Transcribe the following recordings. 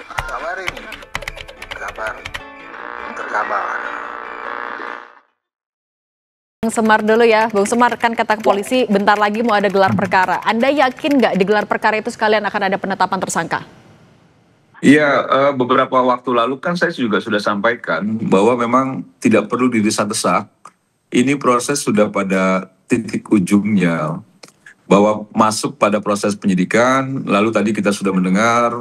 Kabar ini, kabar terkabar. Bung Semar dulu ya, Bung Semar, kan kata polisi bentar lagi mau ada gelar perkara. Anda yakin nggak di gelar perkara itu sekalian akan ada penetapan tersangka? Iya, beberapa waktu lalu kan saya juga sudah sampaikan bahwa memang tidak perlu didesak-desak. Ini proses sudah pada titik ujungnya, bahwa masuk pada proses penyidikan. Lalu tadi kita sudah mendengar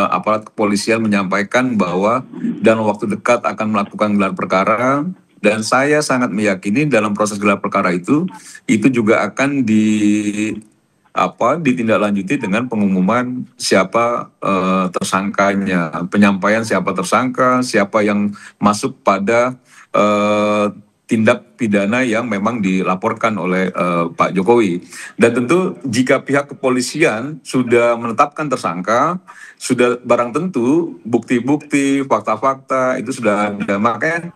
aparat kepolisian menyampaikan bahwa dalam waktu dekat akan melakukan gelar perkara. Dan saya sangat meyakini dalam proses gelar perkara itu juga akan ditindaklanjuti dengan pengumuman siapa tersangkanya, penyampaian siapa tersangka, siapa yang masuk pada tindak pidana yang memang dilaporkan oleh Pak Jokowi. Dan tentu jika pihak kepolisian sudah menetapkan tersangka, sudah barang tentu bukti-bukti, fakta-fakta itu sudah ada. Makanya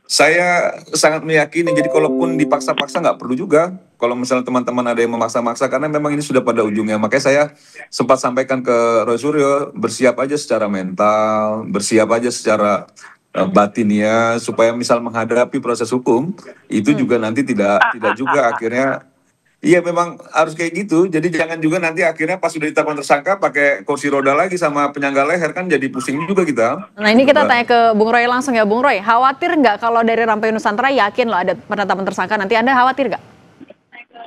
saya sangat meyakini, jadi kalaupun dipaksa-paksa nggak perlu juga. Kalau misalnya teman-teman ada yang memaksa-maksa, karena memang ini sudah pada ujungnya. Makanya saya sempat sampaikan ke Roy Suryo, bersiap aja secara mental, bersiap aja secara batinnya, supaya misal menghadapi proses hukum, itu juga nanti tidak juga akhirnya. Iya memang harus kayak gitu, jadi jangan juga nanti akhirnya pas sudah ditetapkan tersangka pakai kursi roda lagi sama penyangga leher, kan jadi pusing juga kita. Nah ini kita tanya ke Bung Roy langsung ya, Bung Roy, khawatir nggak kalau dari Rampai Nusantara yakin loh ada penetapan tersangka, nanti Anda khawatir nggak?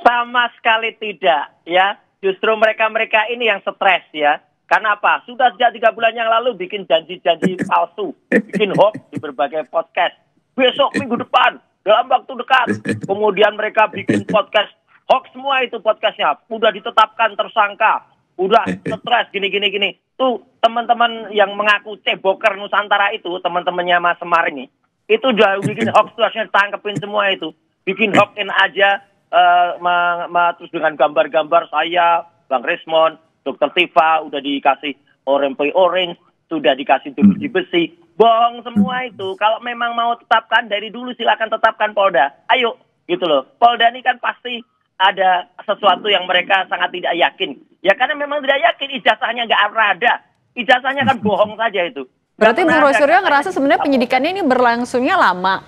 Sama sekali tidak ya, justru mereka-mereka ini yang stres ya. Karena apa? Sudah sejak 3 bulan yang lalu bikin janji-janji palsu, bikin hoax di berbagai podcast. Besok minggu depan, dalam waktu dekat, kemudian mereka bikin podcast hoax semua itu podcastnya, udah ditetapkan tersangka, udah stres gini. Tuh teman-teman yang mengaku ceboker Nusantara itu, teman-temannya Mas Semar ini, itu udah bikin hoax tuh harusnya ditangkepin semua itu. Bikin hoaxin aja, terus dengan gambar-gambar saya, Bang Resmond, Dr. Tifa, udah dikasih orange, sudah dikasih besi. Bohong semua itu. Kalau memang mau tetapkan, dari dulu silakan tetapkan Polda. Ayo, gitu loh. Polda ini kan pasti ada sesuatu yang mereka sangat tidak yakin. Ya karena memang tidak yakin, ijazahnya nggak ada. Ijazahnya kan bohong saja itu. Berarti Bung Roy Suryo ngerasa sebenarnya penyidikannya ini berlangsungnya lama?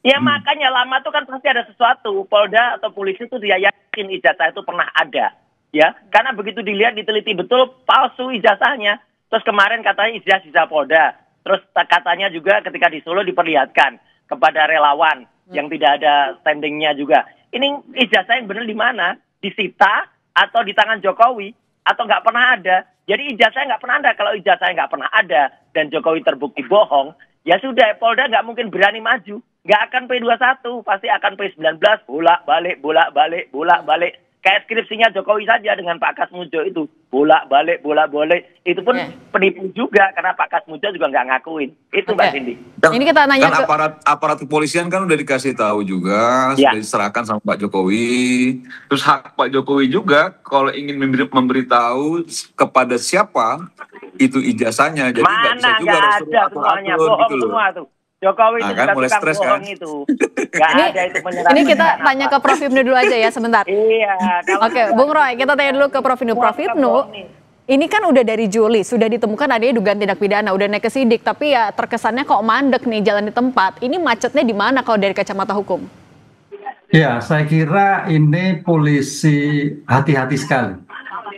Ya makanya lama tuh kan pasti ada sesuatu. Polda atau polisi itu dia yakin ijazah itu pernah ada. Ya, karena begitu dilihat, diteliti betul, palsu ijazahnya. Terus kemarin katanya ijazah Polda. Terus katanya juga ketika di Solo diperlihatkan kepada relawan yang tidak ada standingnya juga. Ini ijazah yang benar di mana? Disita atau di tangan Jokowi atau nggak pernah ada? Jadi ijazahnya nggak pernah ada. Kalau ijazahnya nggak pernah ada dan Jokowi terbukti bohong, ya sudah, Polda nggak mungkin berani maju. Nggak akan P21, pasti akan P19, bolak-balik. Kayak skripsinya Jokowi saja dengan Pak Kasmujo itu. Bolak-balik. Itu pun penipu juga karena Pak Kasmujo juga nggak ngakuin. Itu Mbak Cindy. Ini kita nanya kan aparat kepolisian kan udah dikasih tahu juga, sudah diserahkan sama Pak Jokowi. Terus hak Pak Jokowi juga kalau ingin memberitahu kepada siapa itu ijazahnya. Jadi nggak bisa juga nggak ada semuanya, bohong gitu semua tuh. Jokowi itu kan mulai stres bohong kan? itu. Nggak ada itu menyerah. Ini kita tanya ke Prof Ibnu dulu aja ya sebentar. Iya. Oke, Bung Roy, kita tanya dulu ke Prof Ibnu. Prof Ibnu, ini kan udah dari Juli, sudah ditemukan adanya dugaan tindak pidana, udah naik ke sidik, tapi ya terkesannya kok mandek nih jalan di tempat. Ini macetnya di mana kalau dari kacamata hukum? Ya, saya kira ini polisi hati-hati sekali.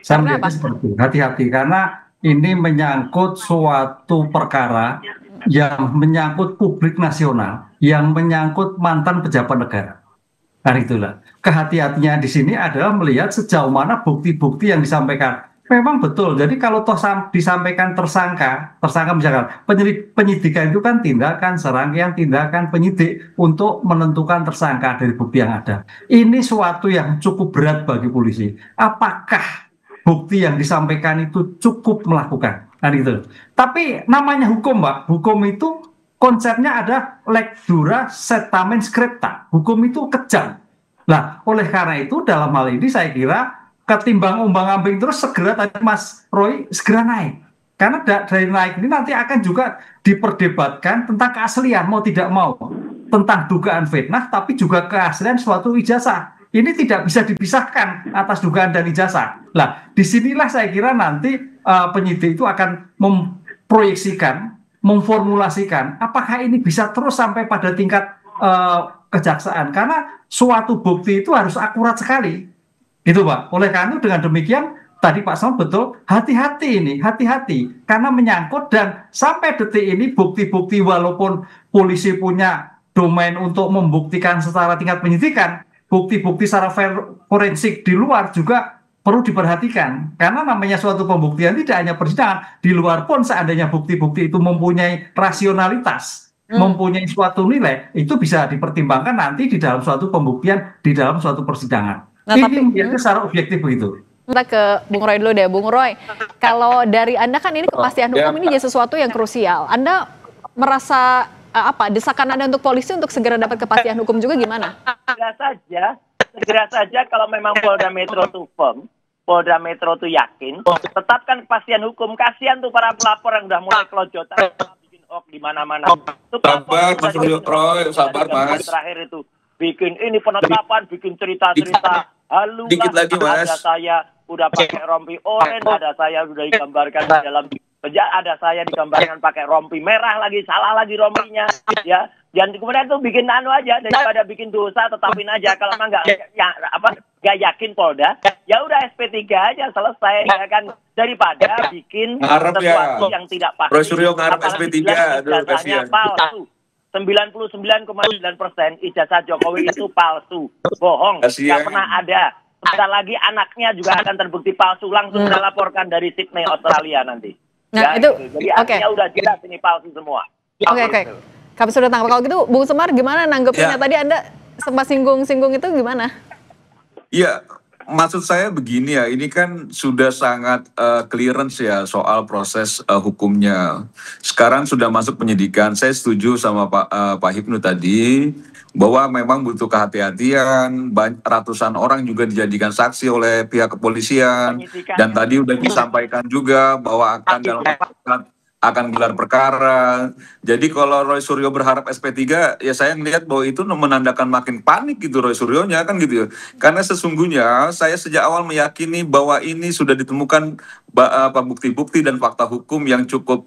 Saya melihatnya seperti itu, hati-hati karena ini menyangkut suatu perkara yang menyangkut publik nasional, yang menyangkut mantan pejabat negara. Nah itulah, kehati-hatinya di sini adalah melihat sejauh mana bukti-bukti yang disampaikan. Memang betul, jadi kalau toh disampaikan tersangka misalkan penyidikan itu kan tindakan serangkaian tindakan penyidik untuk menentukan tersangka dari bukti yang ada. Ini suatu yang cukup berat bagi polisi. Apakah bukti yang disampaikan itu cukup melakukan? Nah itu. Tapi namanya hukum, Mbak. Hukum itu konsepnya ada lex dura setamen scripta. Hukum itu kejam. Nah, oleh karena itu dalam hal ini saya kira ketimbang ombang-ambing terus segera tadi Mas Roy segera naik. Karena dari naik ini nanti akan juga diperdebatkan tentang keaslian mau tidak mau. Tentang dugaan fitnah tapi juga keaslian suatu ijazah. Ini tidak bisa dipisahkan atas dugaan dan ijazah. Nah, disinilah saya kira nanti penyidik itu akan memproyeksikan, memformulasikan apakah ini bisa terus sampai pada tingkat kejaksaan, karena suatu bukti itu harus akurat sekali, gitu Pak. Oleh karena itu dengan demikian tadi Pak Sam betul, hati-hati ini, hati-hati karena menyangkut, dan sampai detik ini bukti-bukti walaupun polisi punya domain untuk membuktikan secara tingkat penyidikan, bukti-bukti secara forensik di luar juga perlu diperhatikan, karena namanya suatu pembuktian tidak hanya persidangan, di luar pun seandainya bukti-bukti itu mempunyai rasionalitas, mempunyai suatu nilai, itu bisa dipertimbangkan nanti di dalam suatu pembuktian, di dalam suatu persidangan. Nah, ini melihatnya secara objektif begitu. Kita ke Bung Roy dulu deh. Bung Roy, kalau dari Anda kan ini kepastian hukum ini jadi sesuatu yang krusial. Anda merasa desakan Anda untuk polisi untuk segera dapat kepastian hukum juga gimana? Segera saja kalau memang Polda Metro itu firm, Polda Metro itu yakin, tetapkan kepastian hukum. Kasihan tuh para pelapor yang udah mulai kelojotan, bikin hoax di mana-mana. Sabar Mas Roy, sabar Mas. Terakhir itu bikin ini penetapan, bikin cerita-cerita halu. Dikit lagi Mas. Ada saya udah pakai rompi oranye, ada saya sudah digambarkan di dalam ada saya digambarkan pakai rompi merah lagi, salah lagi rompinya, ya. Dan kemudian tuh bikin aja daripada bikin dosa, tetapin aja. Kalau emang nggak yakin Polda, ya udah SP3 aja selesai, ya kan, daripada bikin sesuatu yang tidak pasti. Roy Suryo ngarep SP3, aduh kasihan. Palsu. 99,9% ijazah Jokowi itu palsu, bohong, nggak pernah ada. Sebentar lagi anaknya juga akan terbukti palsu, langsung kita laporkan dari Sydney, Australia nanti. Nah, ya, itu jadi artinya udah jelas ini palsu semua. Oke. Kami sudah tangkap. Kalau gitu, Bung Semar gimana nanggepinnya? Tadi Anda sempat singgung-singgung itu gimana? Iya, maksud saya begini ya, ini kan sudah sangat clearance ya soal proses hukumnya. Sekarang sudah masuk penyidikan. Saya setuju sama Pak Hipnu tadi bahwa memang butuh kehati-hatian. Ratusan orang juga dijadikan saksi oleh pihak kepolisian. Dan tadi udah disampaikan juga bahwa akan dalam akan gelar perkara. Jadi kalau Roy Suryo berharap SP3, ya saya melihat bahwa itu menandakan makin panik gitu Roy Suryonya kan gitu ya. Karena sesungguhnya saya sejak awal meyakini bahwa ini sudah ditemukan bukti-bukti dan fakta hukum yang cukup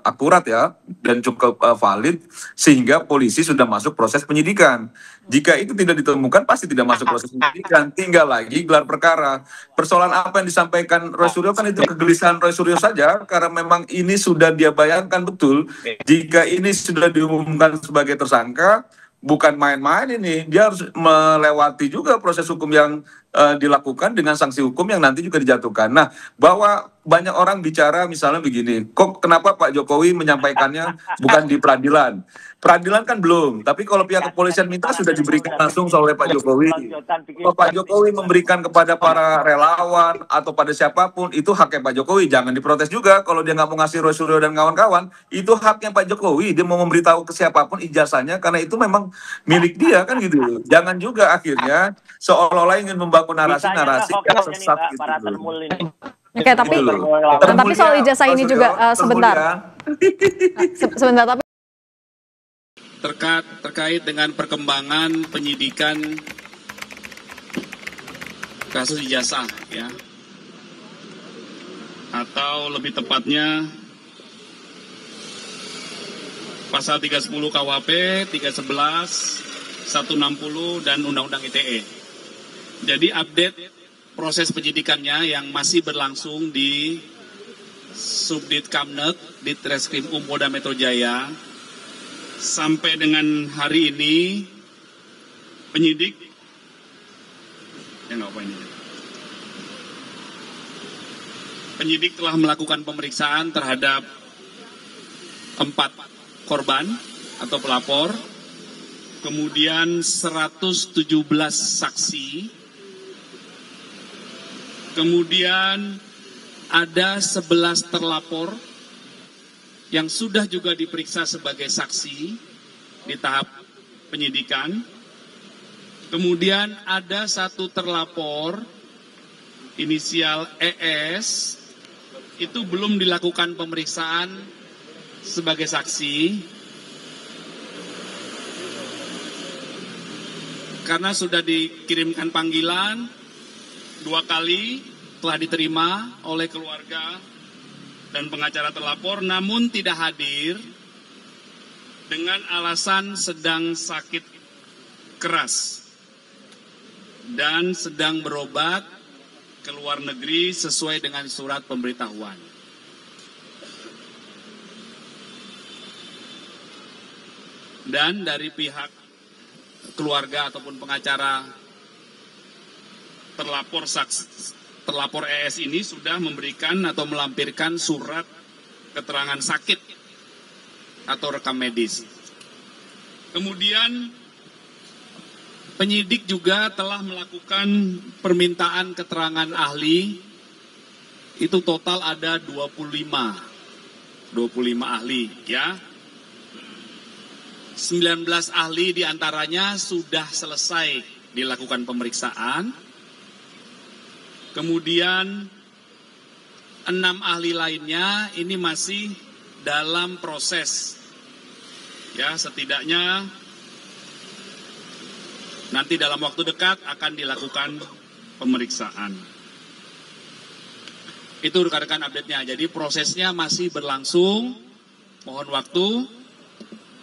akurat ya dan cukup valid, sehingga polisi sudah masuk proses penyidikan. Jika itu tidak ditemukan pasti tidak masuk proses penyidikan, tinggal lagi gelar perkara. Persoalan apa yang disampaikan Roy Suryo kan itu kegelisahan Roy Suryo saja, karena memang ini sudah dia bayangkan betul, jika ini sudah diumumkan sebagai tersangka, bukan main-main ini, dia harus melewati juga proses hukum yang dilakukan dengan sanksi hukum yang nanti juga dijatuhkan. Nah, bahwa banyak orang bicara misalnya begini, kok kenapa Pak Jokowi menyampaikannya bukan di peradilan? Peradilan kan belum, tapi kalau pihak kepolisian minta sudah diberikan langsung oleh Pak Jokowi. Kalau Pak Jokowi memberikan kepada para relawan atau pada siapapun, itu haknya Pak Jokowi. Jangan diprotes juga kalau dia nggak mau ngasih Roy Suryo dan kawan-kawan, itu haknya Pak Jokowi. Dia mau memberitahu ke siapapun ijazahnya, karena itu memang milik dia kan gitu. Jangan juga akhirnya seolah-olah ingin membangun narasi-narasi yang sesat gitu. Oke, tapi soal ijazah ini juga sebentar. Sebentar, tapi terkait dengan perkembangan penyidikan kasus ijazah ya, atau lebih tepatnya pasal 310 KUHP, 311, 160 dan Undang-Undang ITE. Jadi update proses penyidikannya yang masih berlangsung di Subdit Kamnet di Treskrim Polda Metro Jaya. Sampai dengan hari ini penyidik telah melakukan pemeriksaan terhadap 4 korban atau pelapor, kemudian 117 saksi, kemudian ada 11 terlapor yang sudah juga diperiksa sebagai saksi di tahap penyidikan. Kemudian ada 1 terlapor inisial ES, itu belum dilakukan pemeriksaan sebagai saksi karena sudah dikirimkan panggilan 2 kali, telah diterima oleh keluarga dan pengacara terlapor namun tidak hadir dengan alasan sedang sakit keras dan sedang berobat ke luar negeri sesuai dengan surat pemberitahuan. Dan dari pihak keluarga ataupun pengacara terlapor ES ini sudah memberikan atau melampirkan surat keterangan sakit atau rekam medis. Kemudian penyidik juga telah melakukan permintaan keterangan ahli, itu total ada 25 ahli ya. 19 ahli diantaranya sudah selesai dilakukan pemeriksaan. Kemudian 6 ahli lainnya ini masih dalam proses. Ya, setidaknya nanti dalam waktu dekat akan dilakukan pemeriksaan. Itu rekan-rekan update-nya. Jadi prosesnya masih berlangsung. Mohon waktu.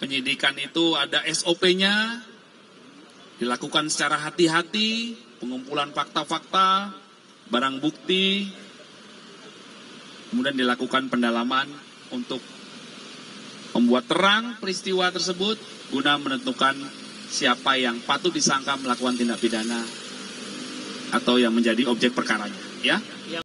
Penyidikan itu ada SOP-nya. Dilakukan secara hati-hati. Pengumpulan fakta-fakta, barang bukti. Kemudian dilakukan pendalaman untuk membuat terang peristiwa tersebut guna menentukan siapa yang patut disangka melakukan tindak pidana atau yang menjadi objek perkaranya, ya.